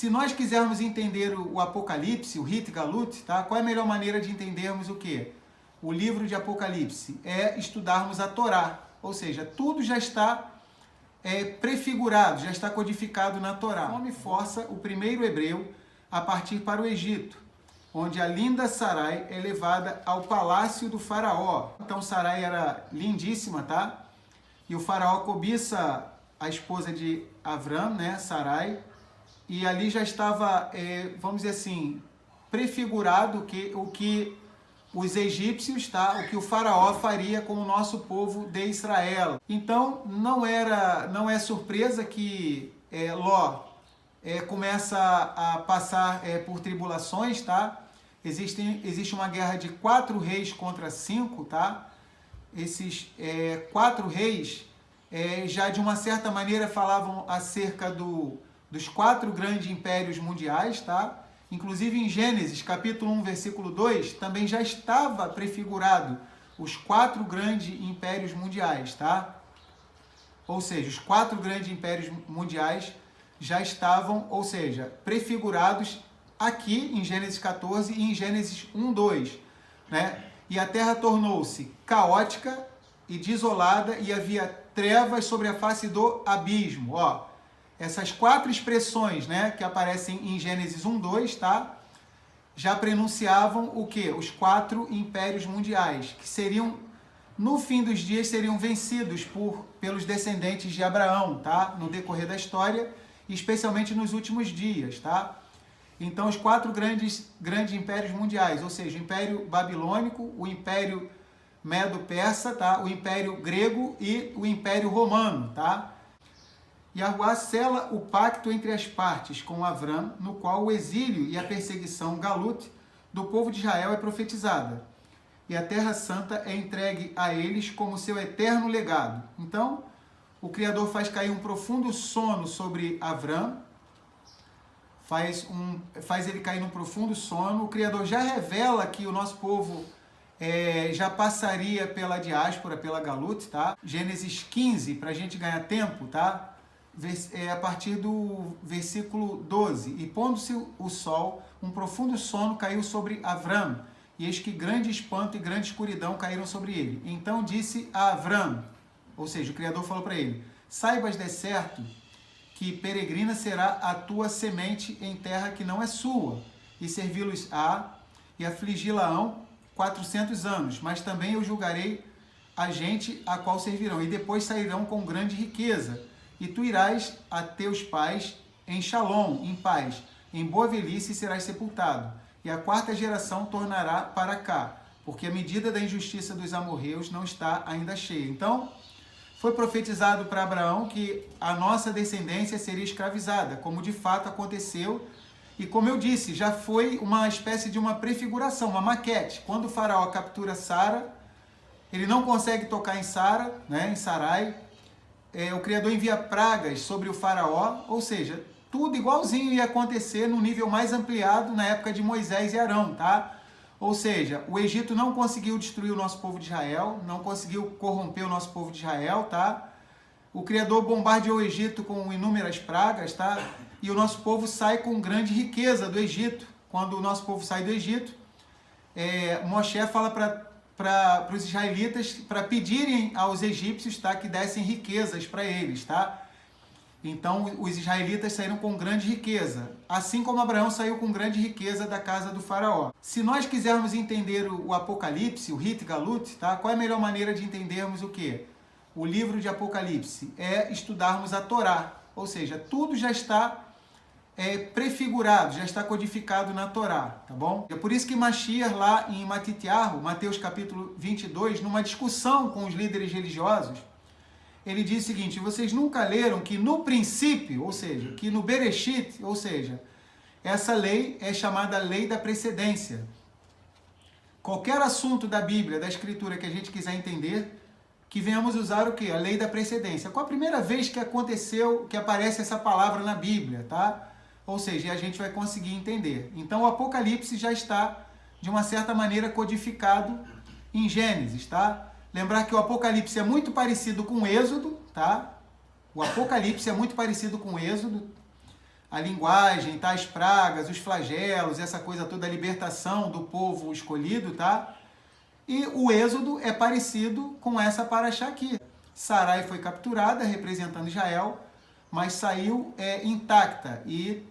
Se nós quisermos entender o Apocalipse, o Rit Galut, tá? Qual é a melhor maneira de entendermos o quê? O livro de Apocalipse é estudarmos a Torá, ou seja, tudo já está prefigurado, já está codificado na Torá. O nome força o primeiro hebreu a partir para o Egito, onde a linda Sarai é levada ao palácio do faraó. Então Sarai era lindíssima, tá? E o faraó cobiça a esposa de Avram, né, Sarai, e ali já estava, vamos dizer assim, prefigurado o que os egípcios, tá? O que o faraó faria com o nosso povo de Israel. Então não é surpresa que Ló começa a passar por tribulações, tá? Existe uma guerra de 4 reis contra 5, tá? Esses 4 reis já de uma certa maneira falavam acerca dos 4 grandes impérios mundiais, tá? Inclusive em Gênesis, capítulo 1, versículo 2, também já estava prefigurado os 4 grandes impérios mundiais, tá? Ou seja, os 4 grandes impérios mundiais já estavam, ou seja, prefigurados aqui em Gênesis 14 e em Gênesis 1, 2, né? E a terra tornou-se caótica e desolada e havia trevas sobre a face do abismo, ó. Essas 4 expressões, né, que aparecem em Gênesis 1, 2, tá? Já prenunciavam o quê? Os 4 impérios mundiais, que seriam, no fim dos dias, seriam vencidos pelos descendentes de Abraão, tá? No decorrer da história, especialmente nos últimos dias, tá? Então, os 4 grandes impérios mundiais, ou seja, o Império Babilônico, o Império Medo-Persa, tá? O Império Grego e o Império Romano, tá? Yahuwá sela o pacto entre as partes com Avram, no qual o exílio e a perseguição galut do povo de Israel é profetizada, e a Terra Santa é entregue a eles como seu eterno legado. Então, o Criador faz cair um profundo sono sobre Avram, faz ele cair num profundo sono. O Criador já revela que o nosso povo já passaria pela diáspora, pela galut, tá? Gênesis 15, para a gente ganhar tempo, tá? A partir do versículo 12. E pondo-se o sol, um profundo sono caiu sobre Avram, e eis que grande espanto e grande escuridão caíram sobre ele. Então disse a Avram, ou seja, o Criador falou para ele: saibas de certo que peregrina será a tua semente em terra que não é sua, e servi-los-á e afligi-la-ão 400 anos, mas também eu julgarei a gente a qual servirão, e depois sairão com grande riqueza. E tu irás a teus pais em Shalom, em paz, em boa velhice serás sepultado. E a 4ª geração tornará para cá, porque a medida da injustiça dos amorreus não está ainda cheia. Então, foi profetizado para Abraão que a nossa descendência seria escravizada, como de fato aconteceu. E como eu disse, já foi uma espécie de uma prefiguração, uma maquete. Quando o faraó captura Sara, ele não consegue tocar em Sara, né, em Sarai. O Criador envia pragas sobre o faraó, ou seja, tudo igualzinho ia acontecer no nível mais ampliado na época de Moisés e Arão, tá? Ou seja, o Egito não conseguiu destruir o nosso povo de Israel, não conseguiu corromper o nosso povo de Israel, tá? O Criador bombardeou o Egito com inúmeras pragas, tá? E o nosso povo sai com grande riqueza do Egito. Quando o nosso povo sai do Egito, Moshe fala para os israelitas para pedirem aos egípcios, tá, que dessem riquezas para eles, tá? Então os israelitas saíram com grande riqueza, assim como Abraão saiu com grande riqueza da casa do faraó. Se nós quisermos entender o Apocalipse, o Rit Galut, tá? Qual é a melhor maneira de entendermos o quê? O livro de Apocalipse é estudarmos a Torá, ou seja, tudo já está prefigurado, já está codificado na Torá, tá bom? É por isso que Mashiach, lá em Matitiahu, Mateus capítulo 22, numa discussão com os líderes religiosos, ele diz o seguinte: vocês nunca leram que no princípio, ou seja, que no Bereshit, ou seja, essa lei é chamada lei da precedência. Qualquer assunto da Bíblia, da Escritura que a gente quiser entender, que venhamos usar o quê? A lei da precedência. Qual a primeira vez que aconteceu, que aparece essa palavra na Bíblia, tá? Ou seja, a gente vai conseguir entender. Então o Apocalipse já está, de uma certa maneira, codificado em Gênesis, tá? Lembrar que o Apocalipse é muito parecido com o Êxodo, tá? O Apocalipse é muito parecido com o Êxodo. a linguagem, tá? As pragas, os flagelos, essa coisa toda, a libertação do povo escolhido, tá? E o Êxodo é parecido com essa paraxá aqui. Sarai foi capturada, representando Israel, mas saiu intacta. E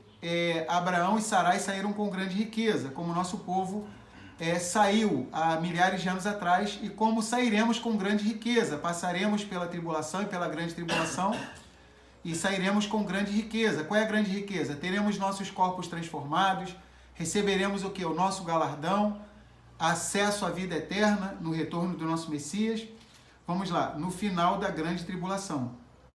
Abraão e Sarai saíram com grande riqueza, como o nosso povo saiu há milhares de anos atrás, e como sairemos com grande riqueza. Passaremos pela tribulação e pela grande tribulação, e sairemos com grande riqueza. Qual é a grande riqueza? Teremos nossos corpos transformados, receberemos o que? O nosso galardão, acesso à vida eterna no retorno do nosso Messias. Vamos lá, no final da grande tribulação.